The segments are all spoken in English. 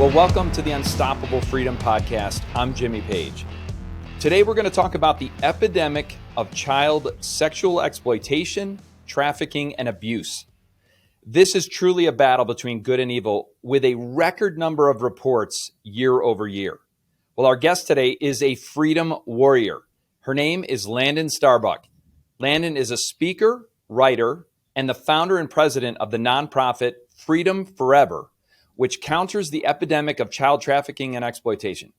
Well, welcome to the Unstoppable Freedom Podcast. I'm Jimmy Page. Today, we're going to talk about the epidemic of child sexual exploitation, trafficking, and abuse. This is truly a battle between good and evil with a record number of reports year over year. Well, our guest today is a freedom warrior. Her name is LANDON STARBUCK. LANDON is a speaker, writer, and the founder and president of the nonprofit Freedom Forever, which counters the epidemic of child trafficking and exploitation.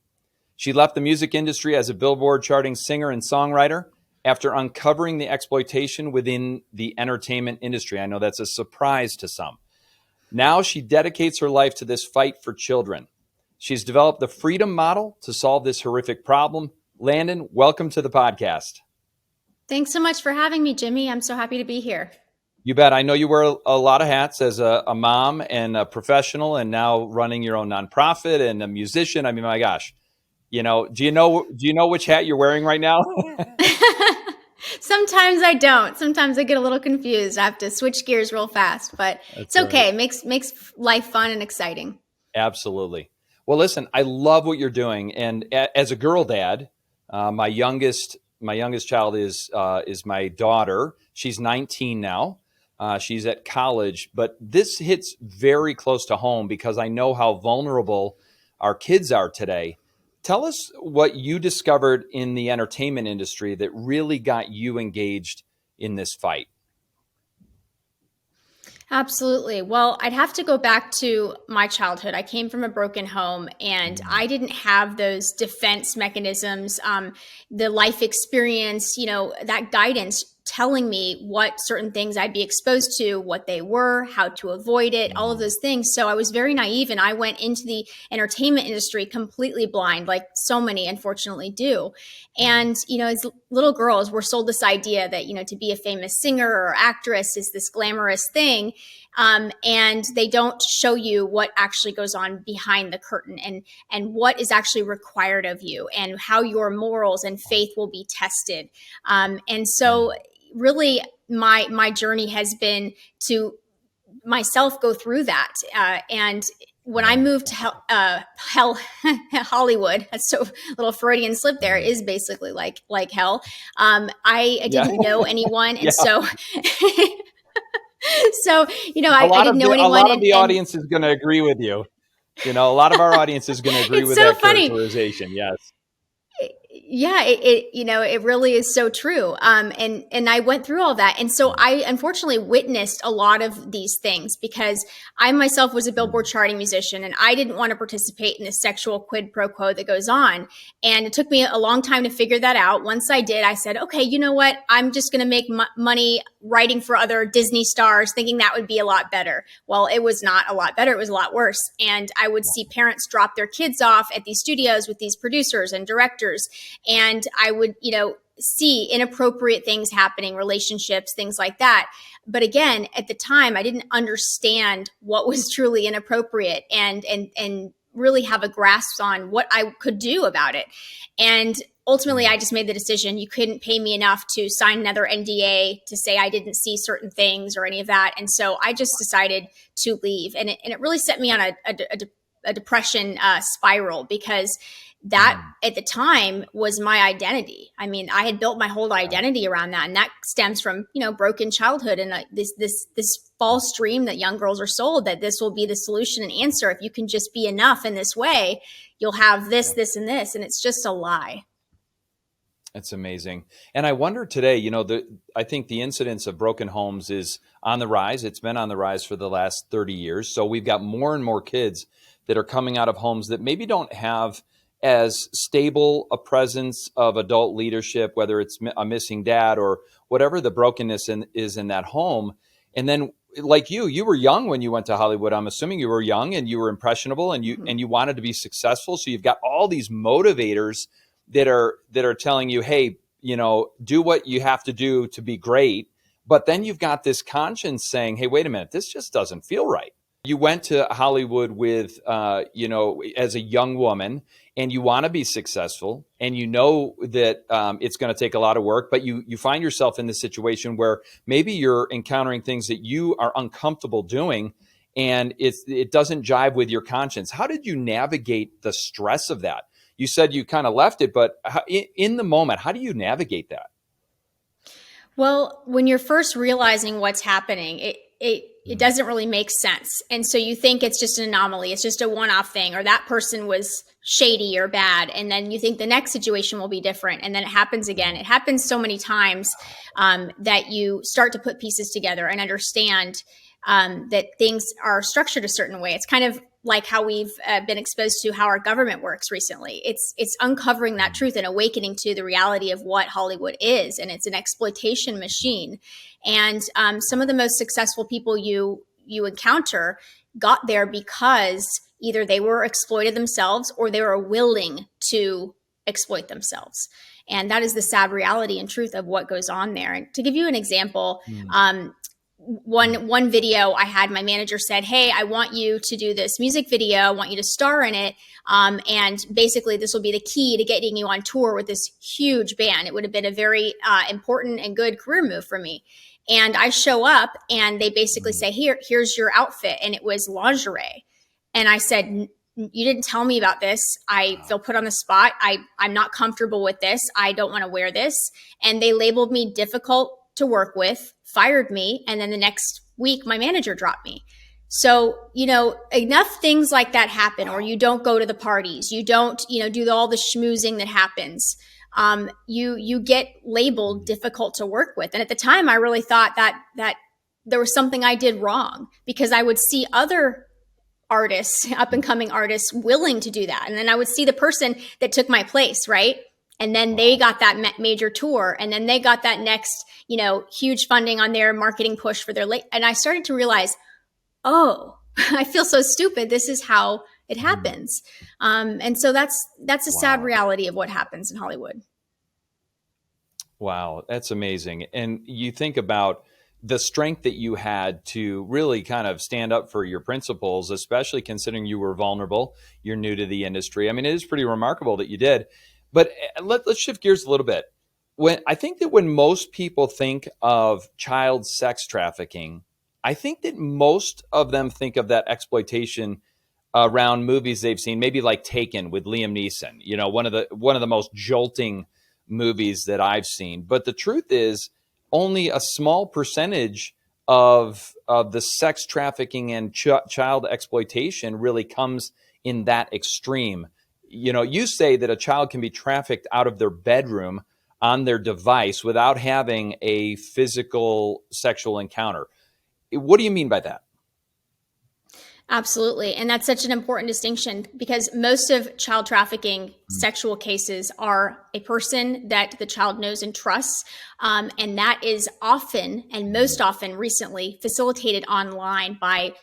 She left the music industry as a Billboard charting singer and songwriter after uncovering the exploitation within the entertainment industry. I know that's a surprise to some. Now she dedicates her life to this fight for children. She's developed the Freedom Model to solve this horrific problem. LANDON, welcome to the podcast. Thanks so much for having me, Jimmy. I'm so happy to be here. You bet. I know you wear a lot of hats as a mom and a professional, and now running your own nonprofit and a musician. I mean, my gosh, do you know which hat you're wearing right now? Sometimes I don't. Sometimes I get a little confused. I have to switch gears real fast, but It's okay. Right. Makes life fun and exciting. Absolutely. Well, listen, I love what you're doing, and as a girl dad, my youngest child is my daughter. She's 19 now. She's at college, but this hits very close to home because I know how vulnerable our kids are today. Tell us what you discovered in the entertainment industry that really got you engaged in this fight. Absolutely. Well, I'd have to go back to my childhood. I came from a broken home and I didn't have those defense mechanisms, the life experience, that guidance telling me what certain things I'd be exposed to, what they were, how to avoid it, all of those things. So I was very naive and I went into the entertainment industry completely blind, like so many unfortunately do. And, as little girls, we're sold this idea that, to be a famous singer or actress is this glamorous thing. And they don't show you what actually goes on behind the curtain and what is actually required of you and how your morals and faith will be tested. And so really my journey has been to myself go through that. And when I moved to Hollywood, that's so little Freudian slip there, is basically like hell. I didn't know anyone. And so I didn't know anyone. A lot of the audience is going to agree with you. A lot of our audience is going to agree with so that funny. Characterization. Yes. Yeah, it really is so true. And I went through all that. And so I unfortunately witnessed a lot of these things because I myself was a Billboard charting musician and I didn't want to participate in the sexual quid pro quo that goes on. And it took me a long time to figure that out. Once I did, I said, okay, you know what? I'm just going to make money writing for other Disney stars, thinking that would be a lot better. Well, it was not a lot better. It was a lot worse. And I would see parents drop their kids off at these studios with these producers and directors. And I would, see inappropriate things happening, relationships, things like that. But again, at the time, I didn't understand what was truly inappropriate and really have a grasp on what I could do about it. And ultimately, I just made the decision. You couldn't pay me enough to sign another NDA to say I didn't see certain things or any of that. And so I just decided to leave. And it really set me on a depression spiral because that at the time was my identity. I mean, I had built my whole identity around that. And that stems from, broken childhood and this false dream that young girls are sold that this will be the solution and answer. If you can just be enough in this way, you'll have this, this, and this. And it's just a lie. That's amazing. And I wonder today, I think the incidence of broken homes is on the rise. It's been on the rise for the last 30 years. So we've got more and more kids that are coming out of homes that maybe don't have as stable a presence of adult leadership, whether it's a missing dad or whatever the brokenness is in that home. And then like you were young when you went to Hollywood. I'm assuming you were young and you were impressionable and you wanted to be successful. So you've got all these motivators that are telling you, hey, do what you have to do to be great. But then you've got this conscience saying, hey, wait a minute, this just doesn't feel right. You went to Hollywood with, as a young woman, and you want to be successful, and that it's going to take a lot of work, but you find yourself in this situation where maybe you're encountering things that you are uncomfortable doing, and it doesn't jive with your conscience. How did you navigate the stress of that? You said you kind of left it, but in the moment, how do you navigate that? Well, when you're first realizing what's happening, it doesn't really make sense. And so you think it's just an anomaly. It's just a one-off thing, or that person was shady or bad. And then you think the next situation will be different. And then it happens again. It happens so many times that you start to put pieces together and understand that things are structured a certain way. It's kind of like how we've been exposed to how our government works recently. It's uncovering that truth and awakening to the reality of what Hollywood is, and it's an exploitation machine. And some of the most successful people you encounter got there because either they were exploited themselves or they were willing to exploit themselves. And that is the sad reality and truth of what goes on there. And to give you an example, one video I had, my manager said, "Hey, I want you to do this music video. I want you to star in it. And basically this will be the key to getting you on tour with this huge band." It would have been a very important and good career move for me. And I show up and they basically say, here's your outfit. And it was lingerie. And I said, "You didn't tell me about this. I feel put on the spot. I'm not comfortable with this. I don't want to wear this." And they labeled me difficult to work with, fired me, and then the next week my manager dropped me. So, enough things like that happen, or you don't go to the parties, you don't, do all the schmoozing that happens. You get labeled difficult to work with. And at the time I really thought that there was something I did wrong, because I would see other artists, up and coming artists, willing to do that. And then I would see the person that took my place, right? And then they got that major tour, and then they got that next, huge funding on their marketing push for their and I started to realize, oh, I feel so stupid. This is how it happens. And so that's a sad reality of what happens in Hollywood. Wow, that's amazing. And you think about the strength that you had to really kind of stand up for your principles, especially considering you were vulnerable, you're new to the industry. I mean, it is pretty remarkable that you did. But let's shift gears a little bit. I think that when most people think of child sex trafficking, I think that most of them think of that exploitation around movies they've seen, maybe like Taken with Liam Neeson, one of the most jolting movies that I've seen. But the truth is, only a small percentage of the sex trafficking and child exploitation really comes in that extreme. You say that a child can be trafficked out of their bedroom on their device without having a physical sexual encounter. What do you mean by that? Absolutely. And that's such an important distinction, because most of child trafficking sexual cases are a person that the child knows and trusts. And that is often, and most often recently, facilitated online by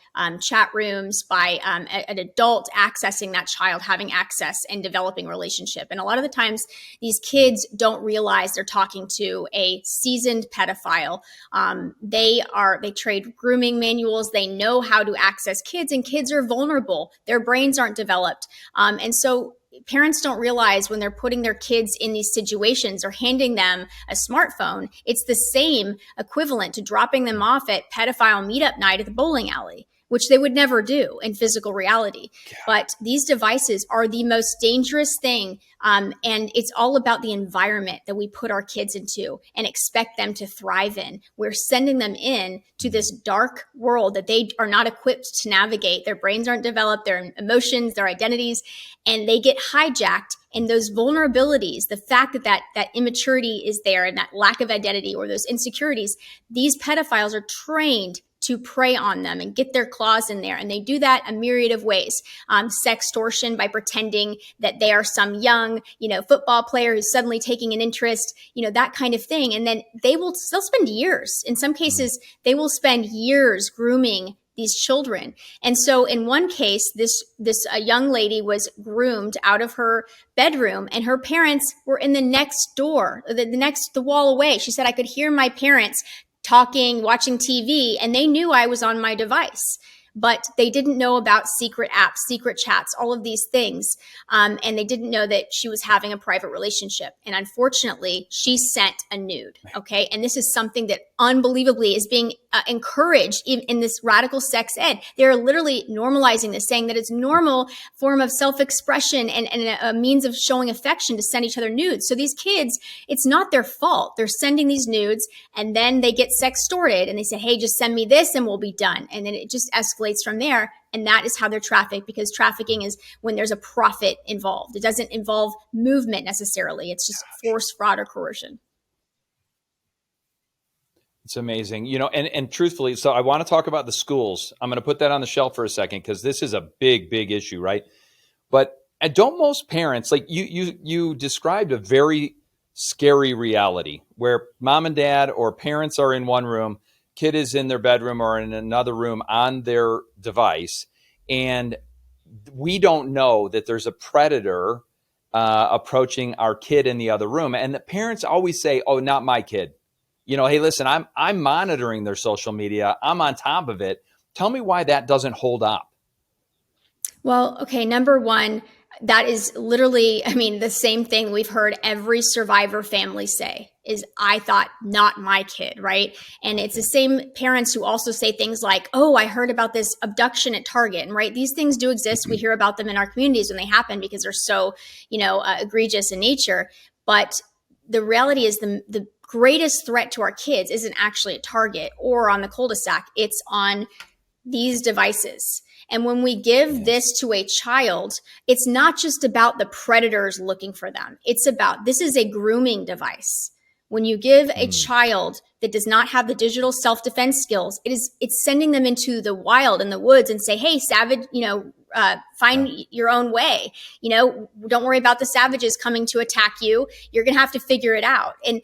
chat rooms, by an adult accessing that child, having access and developing relationship. And a lot of the times these kids don't realize they're talking to a seasoned pedophile. They trade grooming manuals. They know how to access kids, and kids are vulnerable. Their brains aren't developed. And so parents don't realize when they're putting their kids in these situations or handing them a smartphone, it's the same equivalent to dropping them off at pedophile meetup night at the bowling alley, which they would never do in physical reality. Yeah. But these devices are the most dangerous thing. And it's all about the environment that we put our kids into and expect them to thrive in. We're sending them in to this dark world that they are not equipped to navigate. Their brains aren't developed, their emotions, their identities, and they get hijacked. And those vulnerabilities, the fact that immaturity is there and that lack of identity or those insecurities, these pedophiles are trained to prey on them and get their claws in there. And they do that a myriad of ways. Sextortion, by pretending that they are some young, football player who's suddenly taking an interest, that kind of thing. And then they'll spend years. In some cases, they will spend years grooming these children. And so in one case, a young lady was groomed out of her bedroom, and her parents were in the next door, the wall away. She said, "I could hear my parents talking, watching TV, and they knew I was on my device, but they didn't know about secret apps, secret chats, all of these things. And they didn't know that she was having a private relationship. And unfortunately, she sent a nude. Okay. And this is something that unbelievably is being encouraged in this radical sex ed. They're literally normalizing this, saying that it's normal form of self-expression and a means of showing affection to send each other nudes. So these kids, it's not their fault. They're sending these nudes and then they get sextorted and they say, hey, just send me this and we'll be done. And then it just escalates from there. And that is how they're trafficked, because trafficking is when there's a profit involved. It doesn't involve movement necessarily. It's just force, fraud, or coercion. It's amazing. And truthfully, so I want to talk about the schools. I'm going to put that on the shelf for a second because this is a big, big issue, right? But don't most parents, like you described a very scary reality where mom and dad or parents are in one room, kid is in their bedroom or in another room on their device, and we don't know that there's a predator approaching our kid in the other room. And the parents always say, oh, not my kid. Hey, listen, I'm monitoring their social media. I'm on top of it. Tell me why that doesn't hold up. Well, okay, number one, that is literally, the same thing we've heard every survivor family say is, I thought, not my kid, right? And it's the same parents who also say things like, oh, I heard about this abduction at Target, right? These things do exist. We hear about them in our communities when they happen because they're so, egregious in nature. But the reality is the greatest threat to our kids isn't actually at Target or on the cul-de-sac. It's on these devices. And when we give this to a child, it's not just about the predators looking for them. It's about, this is a grooming device. When you give a child that does not have the digital self-defense skills, it's sending them into the wild in the woods and say, hey, savage, find your own way. Don't worry about the savages coming to attack you. You're going to have to figure it out. And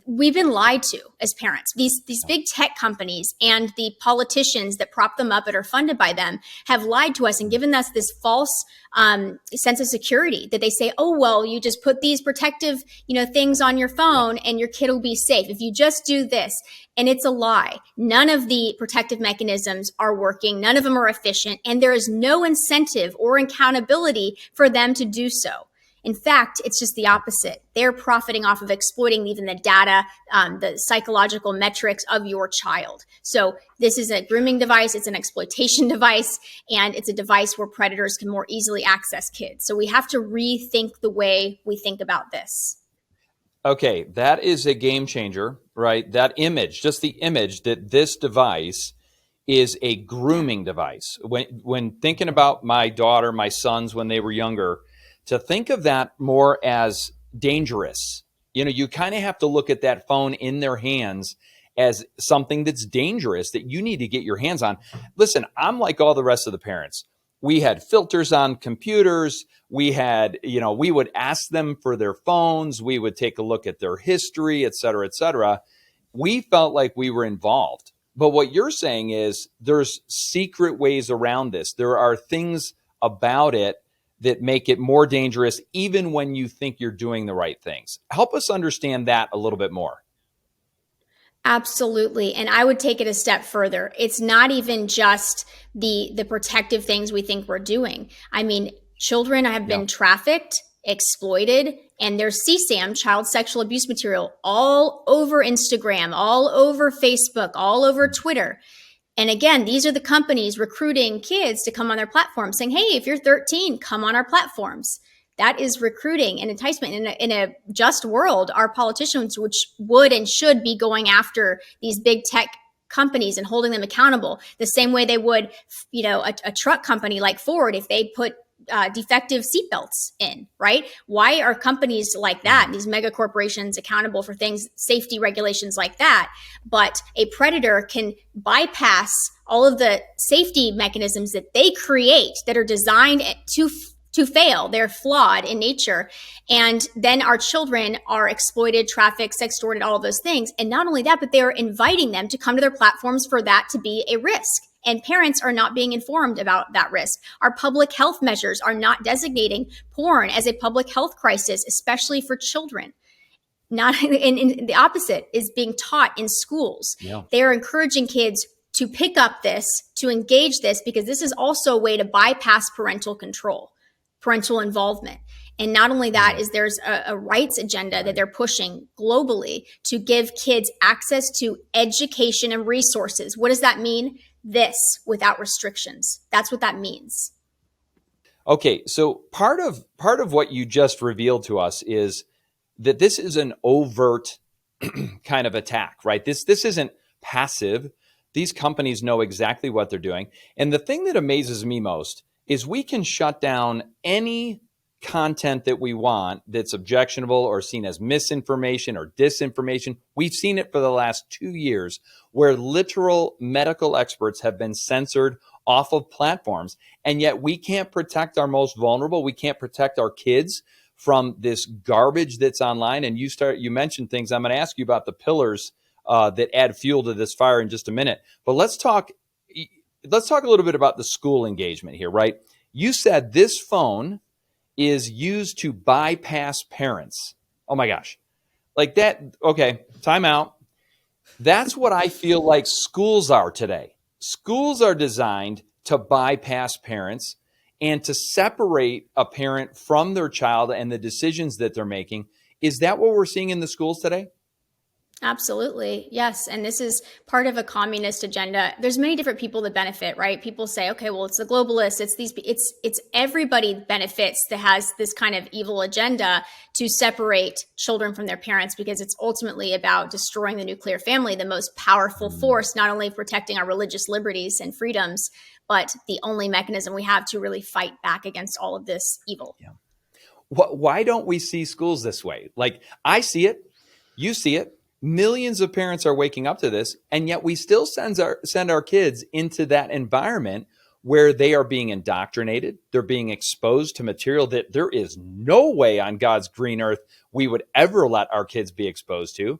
we've been lied to as parents. These big tech companies and the politicians that prop them up and are funded by them have lied to us and given us this false sense of security that they say, oh, well, you just put these protective, things on your phone and your kid will be safe if you just do this. And it's a lie. None of the protective mechanisms are working. None of them are efficient. And there is no incentive or accountability for them to do so. In fact, it's just the opposite. They're profiting off of exploiting even the data, the psychological metrics of your child. So this is a grooming device, it's an exploitation device, and it's a device where predators can more easily access kids. So we have to rethink the way we think about this. Okay, that is a game changer, right? That image, just the image that this device is a grooming device. When thinking about my daughter, my sons, when they were younger, to think of that more as dangerous. You kind of have to look at that phone in their hands as something that's dangerous that you need to get your hands on. Listen, I'm like all the rest of the parents. We had filters on computers. We had, we would ask them for their phones. We would take a look at their history, et cetera, et cetera. We felt like we were involved. But what you're saying is there's secret ways around this. There are things about it that make it more dangerous, even when you think you're doing the right things. Help us understand that a little bit more. Absolutely. And I would take it a step further. It's not even just the protective things we think we're doing. Children have been trafficked, exploited, and there's CSAM, child sexual abuse material, all over Instagram, all over Facebook, all over Twitter. And again, these are the companies recruiting kids to come on their platform saying, hey, if you're 13, come on our platforms. That is recruiting and enticement. In a just world, our politicians, which would and should be going after these big tech companies and holding them accountable the same way they would, a truck company like Ford if they put defective seatbelts in, right? Why are companies like that, these mega corporations, accountable for things, safety regulations like that? But a predator can bypass all of the safety mechanisms that they create that are designed to fail. They're flawed in nature. And then our children are exploited, trafficked, sextorted, all of those things. And not only that, but they're inviting them to come to their platforms for that to be a risk. And parents are not being informed about that risk. Our public health measures are not designating porn as a public health crisis, especially for children. Not in the opposite is being taught in schools. Yeah. They're encouraging kids to pick up this, to engage this, because this is also a way to bypass parental control, parental involvement. And not only that, is there's a rights agenda that they're pushing globally to give kids access to education and resources. What does that mean? This, without restrictions. That's what that means. Okay, so part of what you just revealed to us is that this is an overt kind of attack, right? This isn't passive. These companies know exactly what they're doing. And the thing that amazes me most is we can shut down any content that we want that's objectionable or seen as misinformation or disinformation. We've seen it for the last 2 years where literal medical experts have been censored off of platforms. And yet we can't protect our most vulnerable. We can't protect our kids from this garbage that's online. And you mentioned things. I'm going to ask you about the pillars that add fuel to this fire in just a minute. But let's talk a little bit about the school engagement here, right? You said this phone is used to bypass parents. Oh my gosh. Like that. Okay. Time out. That's what I feel like schools are today. Schools are designed to bypass parents and to separate a parent from their child and the decisions that they're making. Is that what we're seeing in the schools today? Absolutely. Yes. And this is part of a communist agenda. There's many different people that benefit, right? People say, okay, well, it's the globalists, it's everybody benefits that has this kind of evil agenda to separate children from their parents, because it's ultimately about destroying the nuclear family, the most powerful force, not only protecting our religious liberties and freedoms, but the only mechanism we have to really fight back against all of this evil. Yeah. Why don't we see schools this way? Like, I see it, you see it. Millions of parents are waking up to this, and yet we still send our kids into that environment where they are being indoctrinated. They're being exposed to material that there is no way on God's green earth we would ever let our kids be exposed to.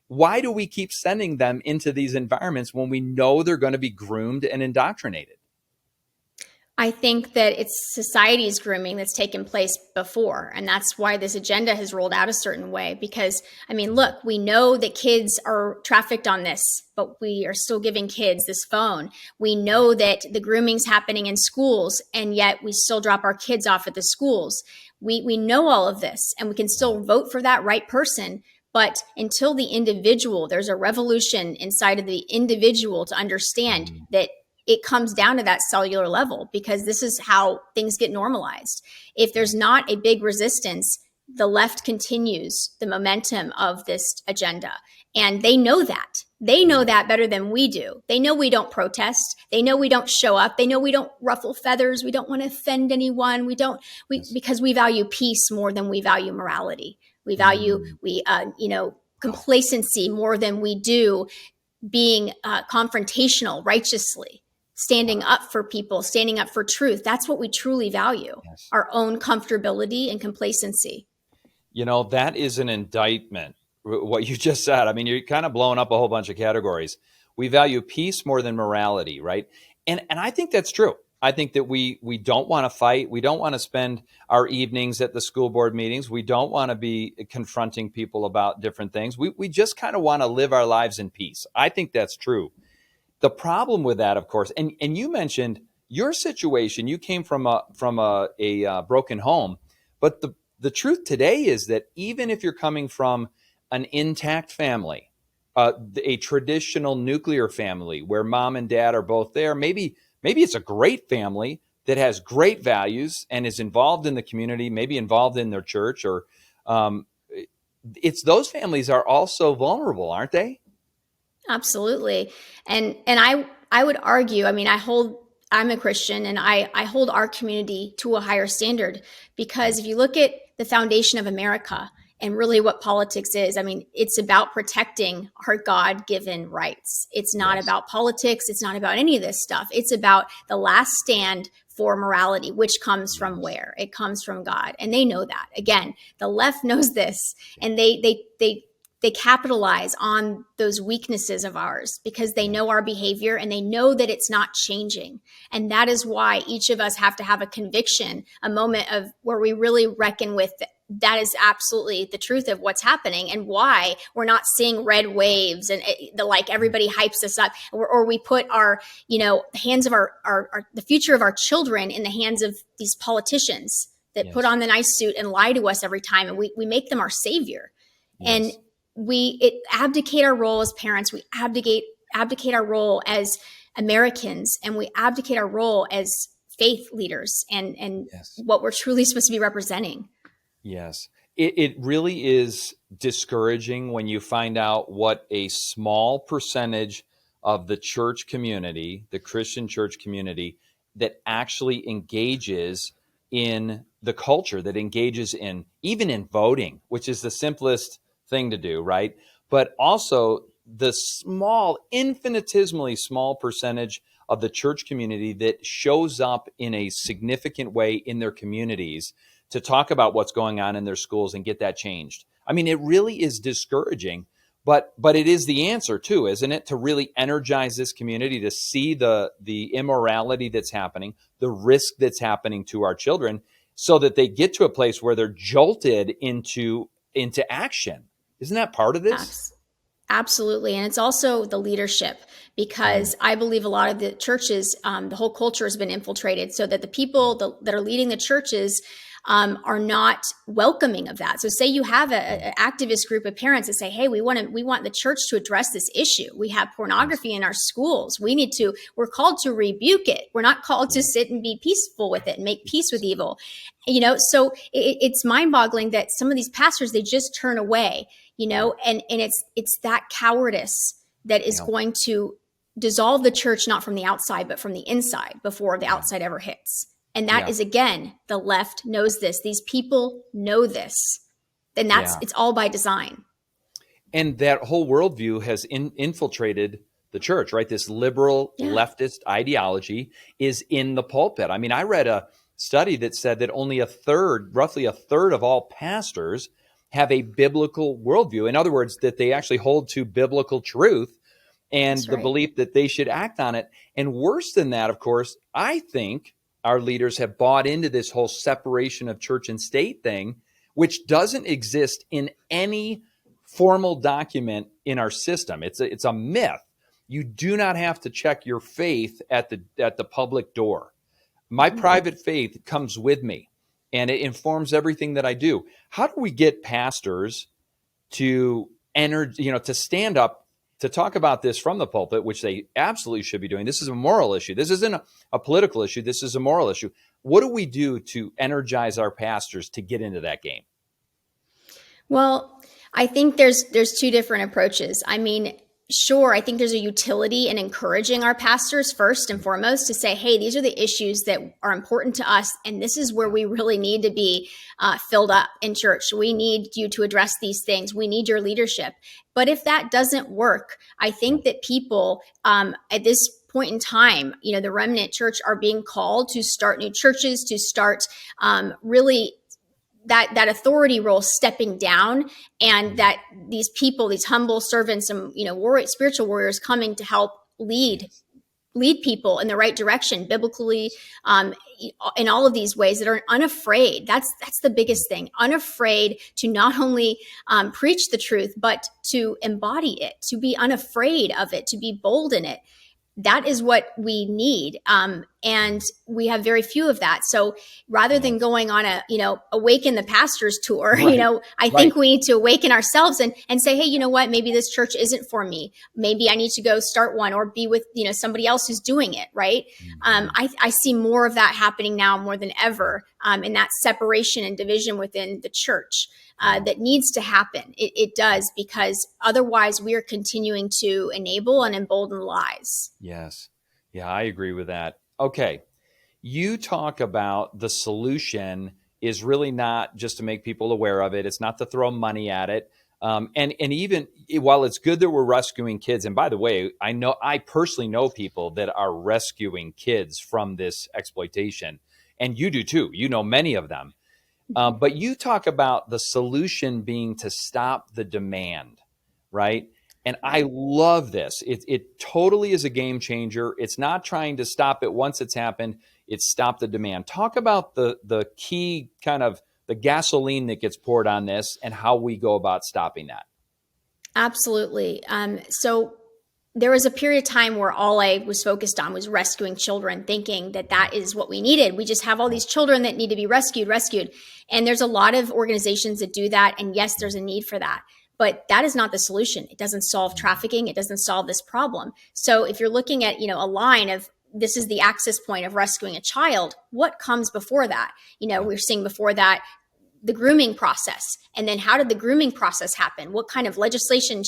Why do we keep sending them into these environments when we know they're going to be groomed and indoctrinated? I think that it's society's grooming that's taken place before. And that's why this agenda has rolled out a certain way. Because, I mean, look, we know that kids are trafficked on this, but we are still giving kids this phone. We know that the grooming's happening in schools, and yet we still drop our kids off at the schools. We know all of this, and we can still vote for that right person. But until the individual, there's a revolution inside of the individual to understand that it comes down to that cellular level, because this is how things get normalized. If there's not a big resistance, the left continues the momentum of this agenda. And they know that. They know that better than we do. They know we don't protest. They know we don't show up. They know we don't ruffle feathers. We don't want to offend anyone. Because we value peace more than we value morality. We value, complacency more than we do being confrontational righteously. Standing up for people, standing up for truth. That's what we truly value. Yes. Our own comfortability and complacency. You know, that is an indictment, what you just said. I mean, you're kind of blowing up a whole bunch of categories. We value peace more than morality, right? And I think that's true. I think that we don't want to fight. We don't want to spend our evenings at the school board meetings. We don't want to be confronting people about different things. We just kind of want to live our lives in peace. I think that's true. The problem with that, of course, and you mentioned your situation, you came from a broken home, but the truth today is that even if you're coming from an intact family, a traditional nuclear family where mom and dad are both there, maybe it's a great family that has great values and is involved in the community, maybe involved in their church, or it's those families are also vulnerable, aren't they? Absolutely. And I would argue, I mean, I'm a Christian, and I hold our community to a higher standard, because if you look at the foundation of America and really what politics is, I mean, it's about protecting our God-given rights. It's not about politics. It's not about any of this stuff. It's about the last stand for morality, which comes from where? It comes from God. And they know that. Again, the left knows this, and they capitalize on those weaknesses of ours because they know our behavior and they know that it's not changing. And that is why each of us have to have a conviction, a moment of where we really reckon with that is absolutely the truth of what's happening, and why we're not seeing red waves and like everybody hypes us up, or we put our, hands of our the future of our children in the hands of these politicians that put Yes. on the nice suit and lie to us every time, and we make them our savior. And Yes. we abdicate our role as parents, we abdicate our role as Americans, and we abdicate our role as faith leaders and Yes. what we're truly supposed to be representing. Yes. It really is discouraging when you find out what a small percentage of the church community, the Christian church community, that actually engages in the culture, that engages in even in voting, which is the simplest thing to do, right? But also the small, infinitesimally small percentage of the church community that shows up in a significant way in their communities to talk about what's going on in their schools and get that changed. I mean, it really is discouraging, but it is the answer too, isn't it? To really energize this community, to see the immorality that's happening, the risk that's happening to our children, so that they get to a place where they're jolted into action. Isn't that part of this? Absolutely. And it's also the leadership, because I believe a lot of the churches, the whole culture has been infiltrated, so that the people that are leading the churches are not welcoming of that. So say you have an activist group of parents that say, hey, we want the church to address this issue. We have pornography in our schools. We're called to rebuke it. We're not called to sit and be peaceful with it and make peace with evil. So it's mind boggling that some of these pastors, they just turn away, and it's that cowardice that is going to dissolve the church, not from the outside, but from the inside, before the outside ever hits. And that is, again, the left knows this. These people know this. And it's all by design. And that whole worldview has infiltrated the church, right? This liberal leftist ideology is in the pulpit. I mean, I read a study that said that only roughly a third of all pastors have a biblical worldview. In other words, that they actually hold to biblical truth and the belief that they should act on it. And worse than that, of course, I think our leaders have bought into this whole separation of church and state thing, which doesn't exist in any formal document in our system. It's a myth. You do not have to check your faith at the public door. My private faith comes with me, and it informs everything that I do. How do we get pastors to to stand up to talk about this from the pulpit, which they absolutely should be doing? This is a moral issue. This isn't a political issue. This is a moral issue. What do we do to energize our pastors to get into that game? Well, I think there's two different approaches. I mean, sure, I think there's a utility in encouraging our pastors first and foremost to say, hey, these are the issues that are important to us, and this is where we really need to be filled up in church. We need you to address these things. We need your leadership. But if that doesn't work, I think that people at this point in time, the remnant church are being called to start new churches, to start really that authority role stepping down, and that these people, these humble servants and spiritual warriors coming to help lead people in the right direction biblically, in all of these ways, that are unafraid. That's the biggest thing. Unafraid to not only preach the truth, but to embody it, to be unafraid of it, to be bold in it. That is what we need. And we have very few of that. So rather than going on a, awaken the pastors tour, I think we need to awaken ourselves and say, hey, you know what, maybe this church isn't for me. Maybe I need to go start one or be with, somebody else who's doing it. Right. I see more of that happening now more than ever. And that separation and division within the church that needs to happen. It does, because otherwise we are continuing to enable and embolden lies. Yes. Yeah, I agree with that. Okay. You talk about the solution is really not just to make people aware of it. It's not to throw money at it. And even while it's good that we're rescuing kids, and by the way, I personally know people that are rescuing kids from this exploitation, and you do too. You know many of them. But you talk about the solution being to stop the demand, right? And I love this. It totally is a game changer. It's not trying to stop it once it's happened. It's stop the demand. Talk about the key kind of the gasoline that gets poured on this and how we go about stopping that. Absolutely. So there was a period of time where all I was focused on was rescuing children, thinking that that is what we needed. We just have all these children that need to be rescued. And there's a lot of organizations that do that. And yes, there's a need for that. But that is not the solution. It doesn't solve trafficking. It doesn't solve this problem. So if you're looking at, a line of this is the access point of rescuing a child, what comes before that? We're seeing before that the grooming process. And then how did the grooming process happen? What kind of legislation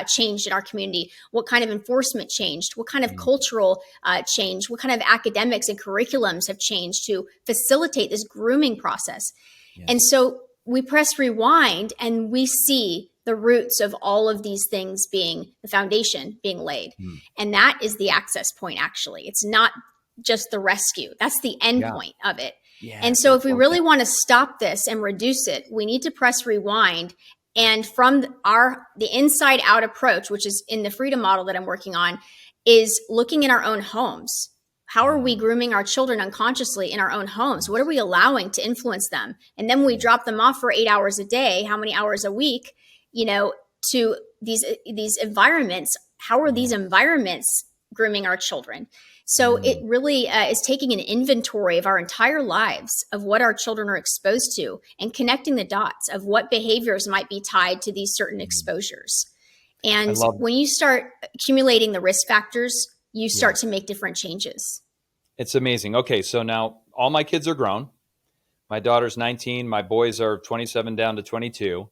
changed in our community? What kind of enforcement changed? What kind of cultural change? What kind of academics and curriculums have changed to facilitate this grooming process? Yes. And so we press rewind and we see the roots of all of these things being the foundation being laid. And that is the access point, actually. It's not just the rescue. That's the end point of it. Yeah, and so if we really want to stop this and reduce it, we need to press rewind. And from the inside out approach, which is in the freedom model that I'm working on, is looking in our own homes. How are we grooming our children unconsciously in our own homes? What are we allowing to influence them? And then we drop them off for 8 hours a day, how many hours a week, to these environments. How are these environments grooming our children? So it really is taking an inventory of our entire lives, of what our children are exposed to, and connecting the dots of what behaviors might be tied to these certain exposures. And when you start accumulating the risk factors, you start to make different changes. It's amazing. Okay, so now all my kids are grown. My daughter's 19. My boys are 27 down to 22.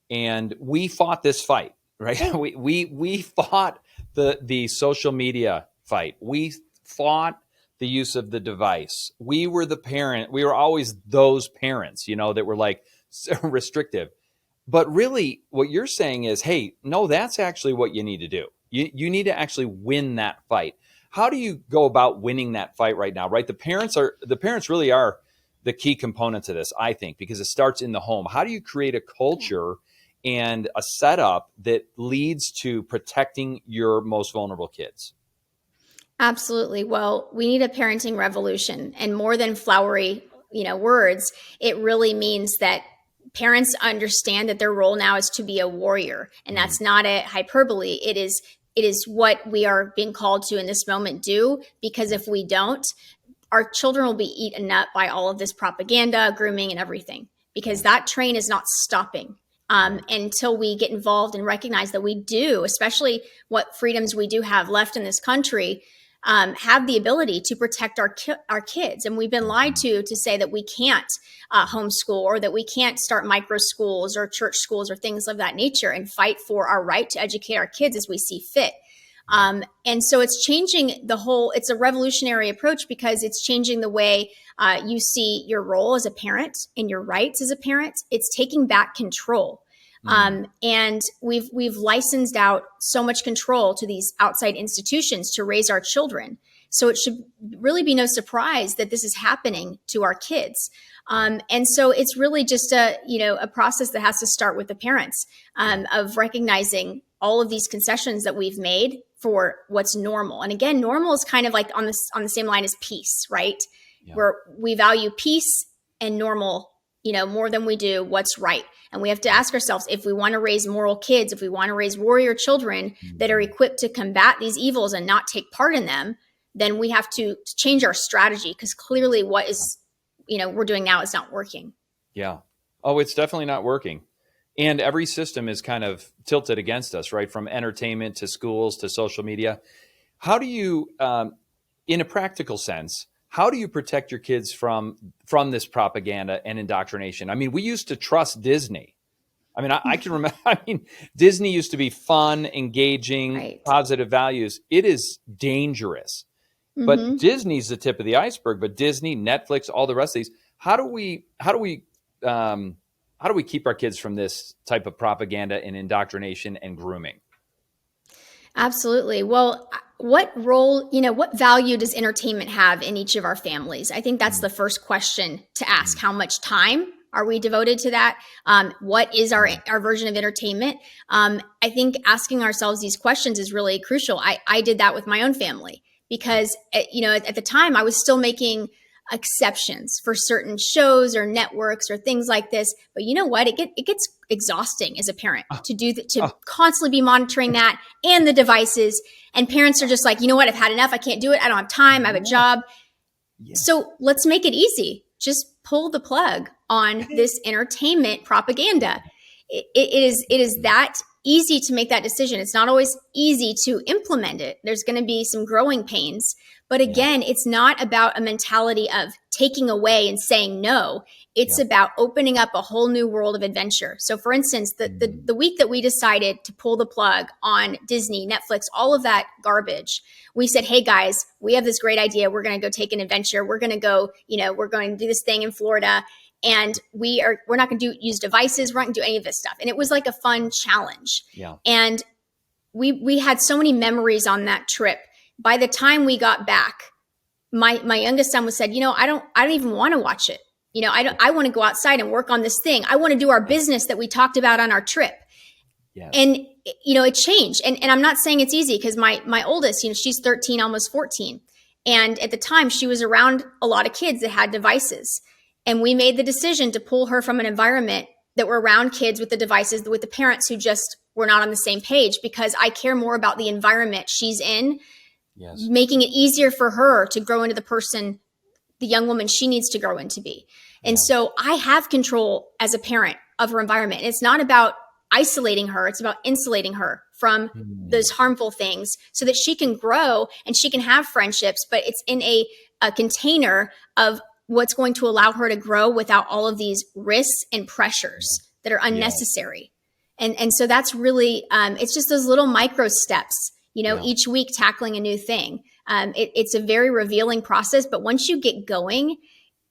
And we fought this fight, right? We fought the social media fight. We fought the use of the device. We were the parent. We were always those parents, that were like restrictive. But really what you're saying is, hey, no, that's actually what you need to do. You need to actually win that fight. How do you go about winning that fight right now, right? The parents really are the key component to this, I think, because it starts in the home. How do you create a culture and a setup that leads to protecting your most vulnerable kids? Absolutely. Well, we need a parenting revolution, and more than flowery, words, it really means that parents understand that their role now is to be a warrior. And that's not a hyperbole. It is what we are being called to in this moment do, because if we don't, our children will be eaten up by all of this propaganda, grooming, and everything, because that train is not stopping. Until we get involved and recognize that we do, especially what freedoms we do have left in this country, have the ability to protect our kids. And we've been lied to say that we can't homeschool, or that we can't start micro schools or church schools or things of that nature, and fight for our right to educate our kids as we see fit. And so it's changing it's a revolutionary approach, because it's changing the way you see your role as a parent and your rights as a parent. It's taking back control. And we've licensed out so much control to these outside institutions to raise our children. So it should really be no surprise that this is happening to our kids. And so it's really just a process that has to start with the parents, of recognizing all of these concessions that we've made for what's normal. And again, normal is kind of like on the same line as peace, right? Yeah. Where we value peace and normal, more than we do what's right. And we have to ask ourselves, if we want to raise moral kids, if we want to raise warrior children that are equipped to combat these evils and not take part in them, then we have to change our strategy, because clearly what is, we're doing now is not working. Yeah. Oh, it's definitely not working. And every system is kind of tilted against us, right? From entertainment to schools to social media. How do you, in a practical sense, how do you protect your kids from this propaganda and indoctrination? I mean, we used to trust Disney. I mean, I can remember, Disney used to be fun, engaging, right, positive values. It is dangerous. Mm-hmm. But Disney's the tip of the iceberg. But Disney, Netflix, all the rest of these, how do we keep our kids from this type of propaganda and indoctrination and grooming? Absolutely. Well, what role, what value does entertainment have in each of our families? I think that's the first question to ask. How much time are we devoted to that? What is our version of entertainment? I think asking ourselves these questions is really crucial. I did that with my own family, because, at the time I was still making exceptions for certain shows or networks or things like this. But you know what? It gets exhausting as a parent to constantly be monitoring that and the devices. And parents are just like, you know what? I've had enough. I can't do it. I don't have time. I have a job. Yes. So let's make it easy. Just pull the plug on this entertainment propaganda. It is that easy to make that decision. It's not always easy to implement it. There's going to be some growing pains. But again, it's not about a mentality of taking away and saying no. It's about opening up a whole new world of adventure. So for instance, the week that we decided to pull the plug on Disney, Netflix, all of that garbage, we said, hey guys, we have this great idea. We're going to go take an adventure. We're going to go, we're going to do this thing in Florida. And we're not going to use devices. We're not going to do any of this stuff. And it was like a fun challenge. Yeah. And we had so many memories on that trip. By the time we got back, my youngest son was said, I don't even want to watch it. I want to go outside and work on this thing. I want to do our business that we talked about on our trip. Yes. And, it changed. And I'm not saying it's easy because my oldest, she's 13, almost 14. And at the time she was around a lot of kids that had devices. And we made the decision to pull her from an environment that were around kids with the devices, with the parents who just were not on the same page, because I care more about the environment she's in, making it easier for her to grow into the young woman she needs to grow into be. And so I have control as a parent of her environment. And it's not about isolating her. It's about insulating her from those harmful things so that she can grow and she can have friendships, but it's in a container of what's going to allow her to grow without all of these risks and pressures that are unnecessary. And so that's really, it's just those little micro steps, each week tackling a new thing. It's a very revealing process, but once you get going,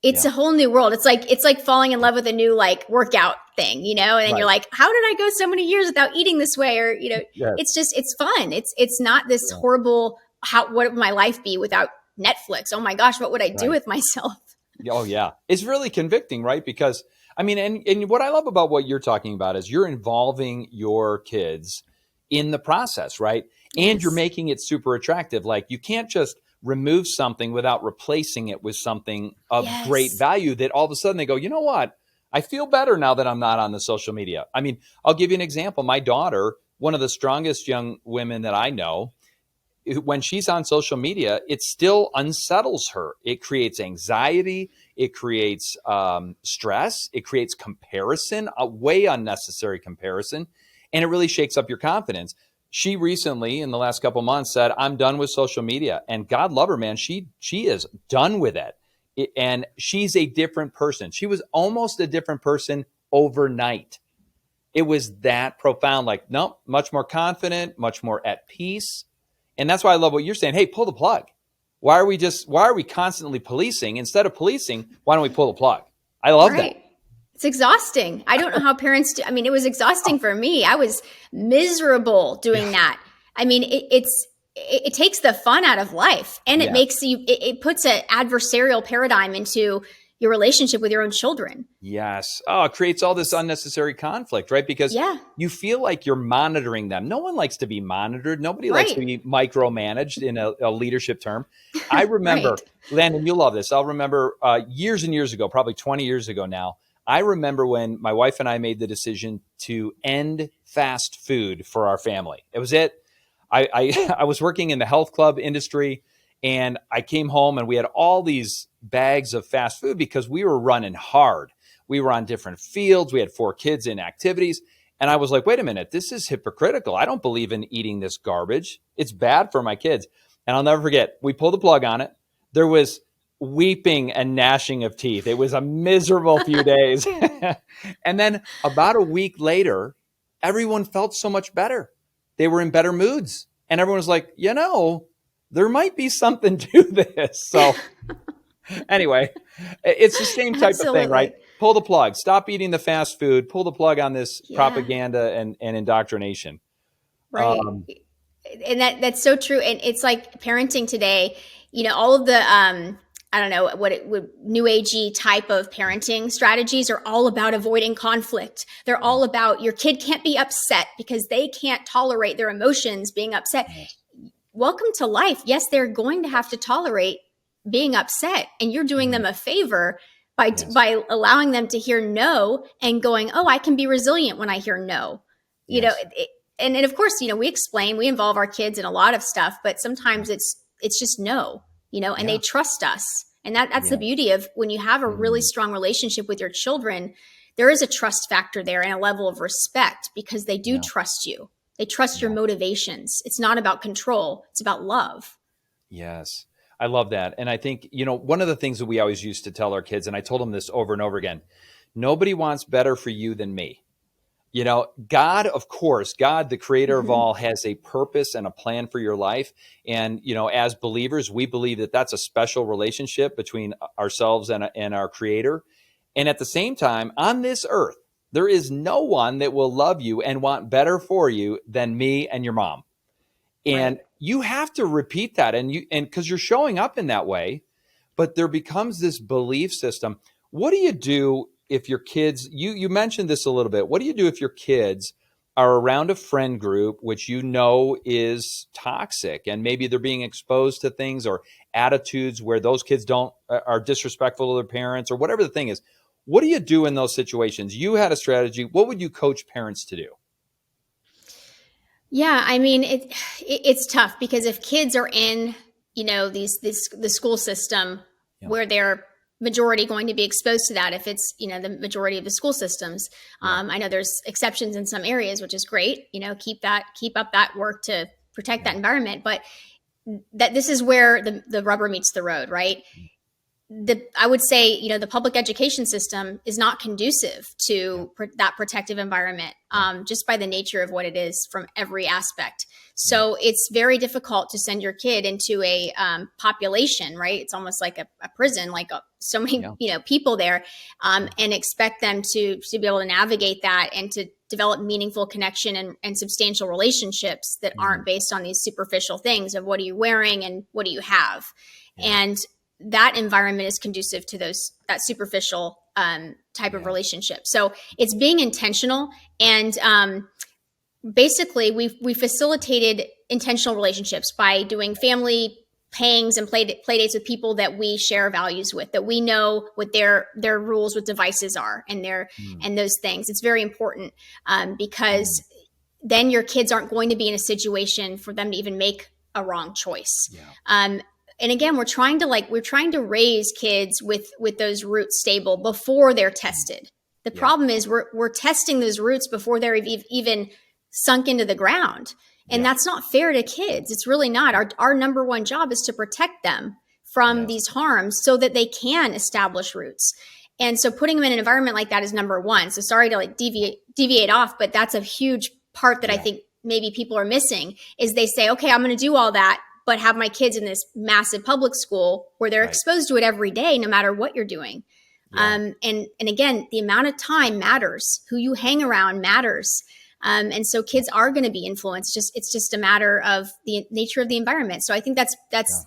it's a whole new world. It's like falling in love with a new workout thing, and then you're like, how did I go so many years without eating this way? Or, it's fun. It's not this horrible, what would my life be without Netflix? Oh my gosh, what would I do with myself? Oh yeah. It's really convicting, right? Because and what I love about what you're talking about is you're involving your kids in the process, right? And you're making it super attractive. Like you can't just remove something without replacing it with something of great value that all of a sudden they go, you know what? I feel better now that I'm not on the social media. I'll give you an example. My daughter, one of the strongest young women that I know, when she's on social media, it still unsettles her. It creates anxiety. It creates stress. It creates comparison, a way unnecessary comparison, and it really shakes up your confidence. She recently, in the last couple of months, said, I'm done with social media. And God love her, man. She is done with it. And she's a different person. She was almost a different person overnight. It was that profound. No, much more confident, much more at peace. And that's why I love what you're saying. Hey, pull the plug. Why are we constantly policing? Instead of policing, why don't we pull the plug? I love that. It's exhausting. I don't know how parents do. It was exhausting for me. I was miserable doing that. It takes the fun out of life, and it makes you, it puts an adversarial paradigm into your relationship with your own children. Yes. Oh, it creates all this unnecessary conflict, right? Because you feel like you're monitoring them. No one likes to be monitored. Nobody likes to be micromanaged in a leadership term. I remember, Landon, you'll love this. I'll remember years and years ago, probably 20 years ago now, I remember when my wife and I made the decision to end fast food for our family. It was it. I was working in the health club industry, and I came home and we had all these bags of fast food because we were running hard. We were on different fields. We had 4 kids in activities. And I was like, wait a minute, this is hypocritical. I don't believe in eating this garbage. It's bad for my kids. And I'll never forget, we pulled the plug on it. There was weeping and gnashing of teeth. It was a miserable few days. And then about a week later, everyone felt so much better. They were in better moods. And everyone was like, there might be something to this. So anyway, it's the same type of thing, right? Pull the plug. Stop eating the fast food. Pull the plug on this propaganda and indoctrination. Right. And that's so true. And it's like parenting today, all of the, I don't know what it would, new agey type of parenting strategies are all about avoiding conflict. They're all about your kid can't be upset because they can't tolerate their emotions being upset. Welcome to life. Yes, they're going to have to tolerate being upset, and you're doing them a favor by Yes. by allowing them to hear no and going, oh, I can be resilient when I hear no. You know, Yes. and of course, we explain, we involve our kids in a lot of stuff, but sometimes it's just no, and Yeah. they trust us. And that's the Yeah. beauty of when you have a really strong relationship with your children, there is a trust factor there and a level of respect because they do Yeah. trust you. They trust your Yeah. motivations. It's not about control. It's about love. Yes. I love that. And I think, one of the things that we always used to tell our kids, and I told them this over and over again, nobody wants better for you than me. God, of course, God, the creator of all, has a purpose and a plan for your life. And, as believers, we believe that that's a special relationship between ourselves and our creator. And at the same time, on this earth, there is no one that will love you and want better for you than me and your mom. And Right. you have to repeat that. And because you're showing up in that way, but there becomes this belief system. What do you do if your kids, you mentioned this a little bit, what do you do if your kids are around a friend group, which is toxic, and maybe they're being exposed to things or attitudes where those kids are disrespectful to their parents or whatever the thing is? What do you do in those situations? You had a strategy. What would you coach parents to do? Yeah, I mean it's tough because if kids are in the school system Yeah. where they're majority going to be exposed to that, if it's the majority of the school systems, I know there's exceptions in some areas, which is great. Keep up that work to protect that environment, but that this is where the rubber meets the road, right? I would say, the public education system is not conducive to that protective environment, just by the nature of what it is from every aspect. So it's very difficult to send your kid into a population, right? It's almost like a prison, like so many, people there, and expect them to be able to navigate that and to develop meaningful connection and substantial relationships that aren't based on these superficial things of what are you wearing and what do you have. And that environment is conducive to that superficial type of relationship. So it's being intentional, and basically we facilitated intentional relationships by doing family pangs and play dates with people that we share values with, that we know what their rules with devices are and those things. It's very important because then your kids aren't going to be in a situation for them to even make a wrong choice. And again, we're trying to raise kids with those roots stable before they're tested. The problem is we're testing those roots before they're even sunk into the ground. And that's not fair to kids. It's really not. Our number one job is to protect them from these harms so that they can establish roots. And so putting them in an environment like that is number one. So sorry to deviate off, but that's a huge part that I think maybe people are missing is they say, okay, I'm going to do all that, but have my kids in this massive public school where they're exposed to it every day, no matter what you're doing. And again, the amount of time matters. Who you hang around matters. And so kids are going to be influenced. It's just a matter of the nature of the environment. So I think that's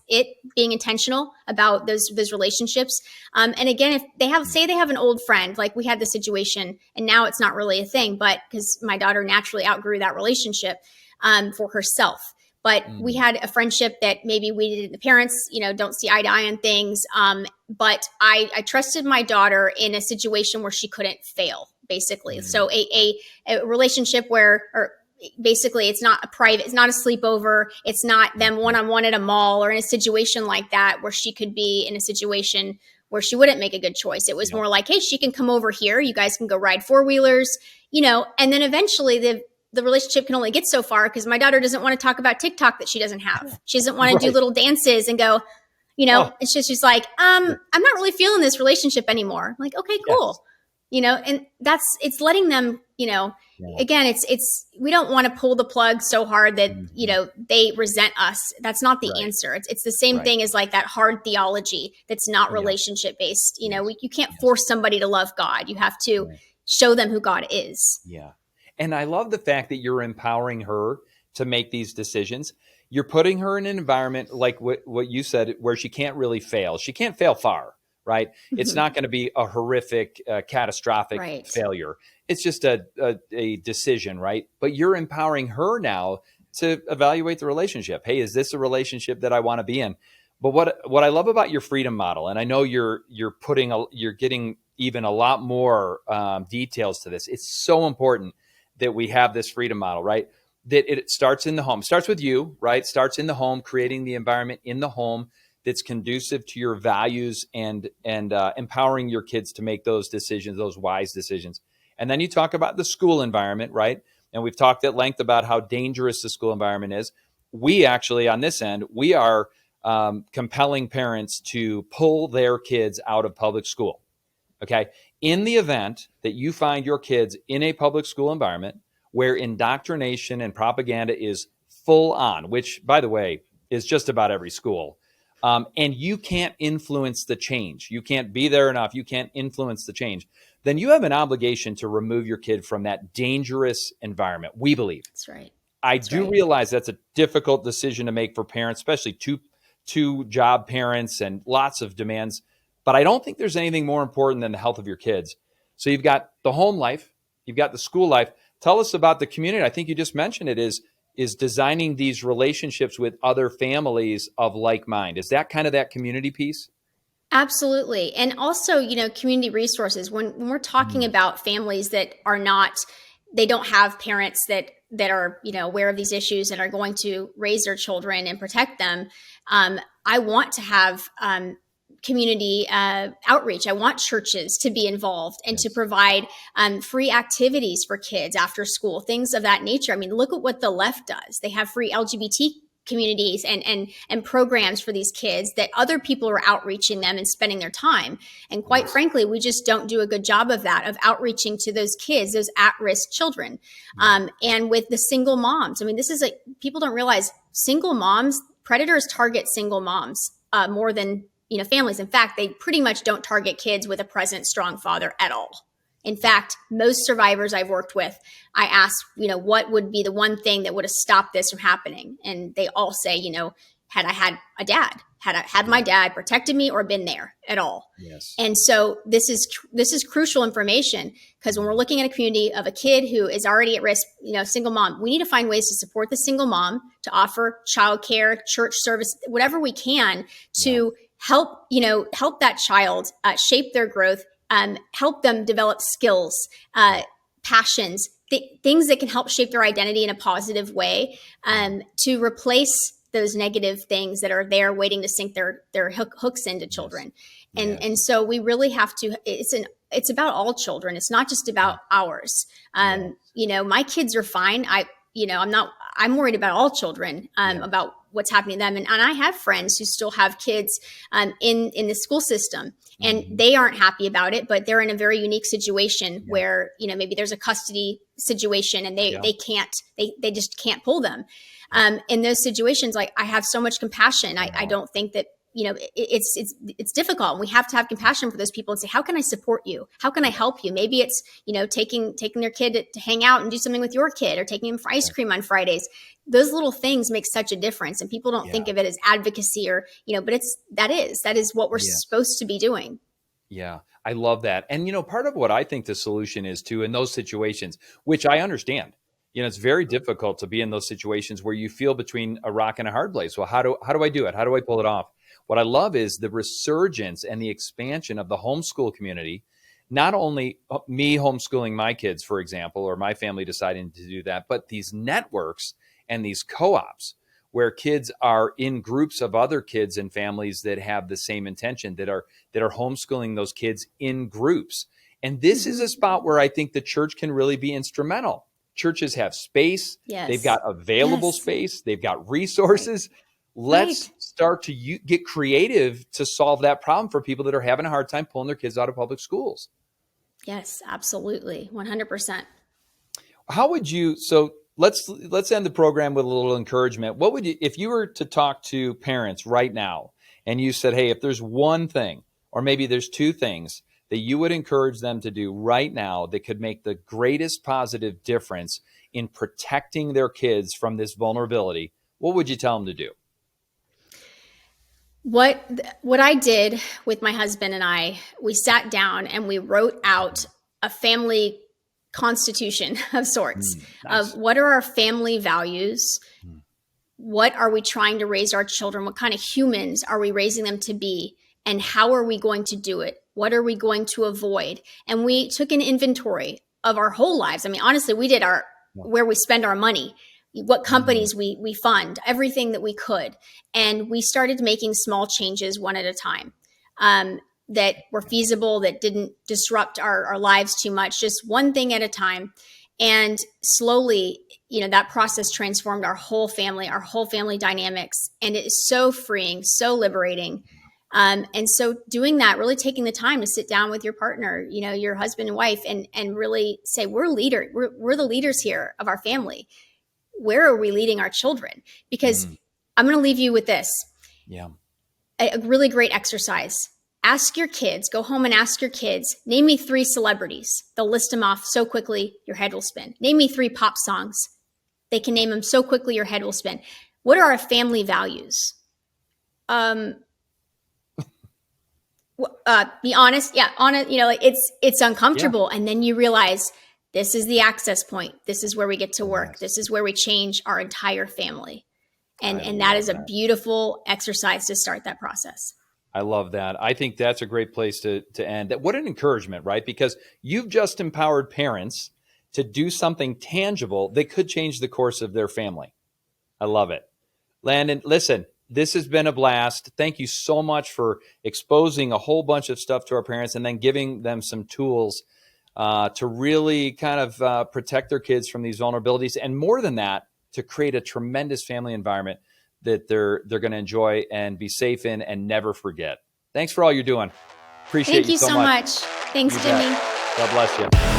it, being intentional about those relationships. And again, if they have an old friend, like we had the situation, and now it's not really a thing, but because my daughter naturally outgrew that relationship for herself. But we had a friendship that maybe the parents, don't see eye to eye on things. But I trusted my daughter in a situation where she couldn't fail, basically. So a relationship where, or basically it's not it's not a sleepover. It's not them one-on-one at a mall or in a situation like that where she could be in a situation where she wouldn't make a good choice. It was more like, hey, she can come over here. You guys can go ride four-wheelers, and then eventually the relationship can only get so far because my daughter doesn't want to talk about TikTok that she doesn't have. She doesn't want to do little dances and go, it's just she's like, I'm not really feeling this relationship anymore. I'm like, okay, cool. And it's letting them, again, it's, we don't want to pull the plug so hard that, they resent us. That's not the answer. It's the same thing as like that hard theology that's not relationship based. You can't force somebody to love God. You have to show them who God is. Yeah. And I love the fact that you're empowering her to make these decisions. You're putting her in an environment like what you said, where she can't really fail. She can't fail far, right? It's not going to be a horrific, catastrophic failure. It's just a decision, right? But you're empowering her now to evaluate the relationship. Hey, is this a relationship that I want to be in? But what I love about your freedom model, and I know you're getting even a lot more details to this. It's so important that we have this freedom model, right? That it starts in the home, starts with you, right? Starts in the home, creating the environment in the home that's conducive to your values and empowering your kids to make those decisions, those wise decisions. And then you talk about the school environment, right? And we've talked at length about how dangerous the school environment is. We actually, on this end, we are compelling parents to pull their kids out of public school. Okay. In the event that you find your kids in a public school environment where indoctrination and propaganda is full on, which, by the way, is just about every school, and you can't influence the change, you can't be there enough, you can't influence the change, then you have an obligation to remove your kid from that dangerous environment, we believe. That's right. I do realize that's a difficult decision to make for parents, especially two job parents and lots of demands. But I don't think there's anything more important than the health of your kids. So you've got the home life, you've got the school life. Tell us about the community. I think you just mentioned it is designing these relationships with other families of like mind. Is that kind of that community piece? Absolutely. And also, community resources. When we're talking about families that are not, they don't have parents that are, aware of these issues and are going to raise their children and protect them. I want to have community outreach. I want churches to be involved and to provide free activities for kids after school, things of that nature. I mean, look at what the left does. They have free LGBT communities and programs for these kids that other people are outreaching them and spending their time. And quite frankly, we just don't do a good job of that, of outreaching to those kids, those at-risk children. And with the single moms, I mean, this is people don't realize single moms, predators target single moms more than, families. In fact, they pretty much don't target kids with a present, strong father at all. In fact, most survivors I've worked with, I ask, what would be the one thing that would have stopped this from happening? And they all say, had I had a dad, had my dad protected me or been there at all. Yes. And so this is crucial information, because when we're looking at a community of a kid who is already at risk, single mom, we need to find ways to support the single mom, to offer childcare, church service, whatever we can to help that child shape their growth, help them develop skills, passions, things that can help shape their identity in a positive way, to replace those negative things that are there waiting to sink their hooks into children. And so we really have to, it's about all children. It's not just about ours. My kids are fine. I'm worried about all children, about what's happening to them. And I have friends who still have kids in the school system, and they aren't happy about it, but they're in a very unique situation where, maybe there's a custody situation and they just can't pull them. In those situations, I have so much compassion. I don't think that, it's difficult. And we have to have compassion for those people and say, how can I support you? How can I help you? Maybe it's, taking their kid to hang out and do something with your kid, or taking them for ice cream on Fridays. Those little things make such a difference, and people don't think of it as advocacy or, but that is what we're supposed to be doing. Yeah, I love that. And, part of what I think the solution is too, in those situations, which I understand, it's very difficult to be in those situations where you feel between a rock and a hard place. Well, how do I do it? How do I pull it off? What I love is the resurgence and the expansion of the homeschool community. Not only me homeschooling my kids, for example, or my family deciding to do that, but these networks and these co-ops where kids are in groups of other kids and families that have the same intention, that are homeschooling those kids in groups. And this is a spot where I think the church can really be instrumental. Churches have space. Yes. They've got available space. They've got resources. Right. Let's start to get creative to solve that problem for people that are having a hard time pulling their kids out of public schools. Yes, absolutely. 100%. How would you, so let's end the program with a little encouragement. What would you, if you were to talk to parents right now and you said, hey, if there's one thing, or maybe there's two things that you would encourage them to do right now that could make the greatest positive difference in protecting their kids from this vulnerability, what would you tell them to do? What I did with my husband and I, we sat down and we wrote out a family constitution of sorts. Nice. Of what are our family values, what are we trying to raise our children? What kind of humans are we raising them to be? And how are we going to do it? What are we going to avoid? And we took an inventory of our whole lives. I mean, honestly, we did where we spend our money, what companies we fund, everything that we could. And we started making small changes one at a time that were feasible, that didn't disrupt our lives too much, just one thing at a time. And slowly, that process transformed our whole family dynamics. And it is so freeing, so liberating. And so doing that, really taking the time to sit down with your partner, your husband and wife, and really say, we're the leaders here of our family. Where are we leading our children? Because I'm going to leave you with this. Yeah. A really great exercise. Ask your kids, go home and ask your kids, name me 3 celebrities. They'll list them off so quickly, your head will spin. Name me 3 pop songs. They can name them so quickly, your head will spin. What are our family values? Be honest. Yeah, honest. It's uncomfortable. Yeah. And then you realize this is the access point. This is where we get to work. Yes. This is where we change our entire family. And that is a beautiful exercise to start that process. I love that. I think that's a great place to end. What an encouragement, right? Because you've just empowered parents to do something tangible that could change the course of their family. I love it. Landon, listen, this has been a blast. Thank you so much for exposing a whole bunch of stuff to our parents and then giving them some tools to really kind of protect their kids from these vulnerabilities. And more than that, to create a tremendous family environment that they're going to enjoy and be safe in and never forget. Thanks for all you're doing. Appreciate you so much. Thank you so much. Thanks, Jimmy. God bless you.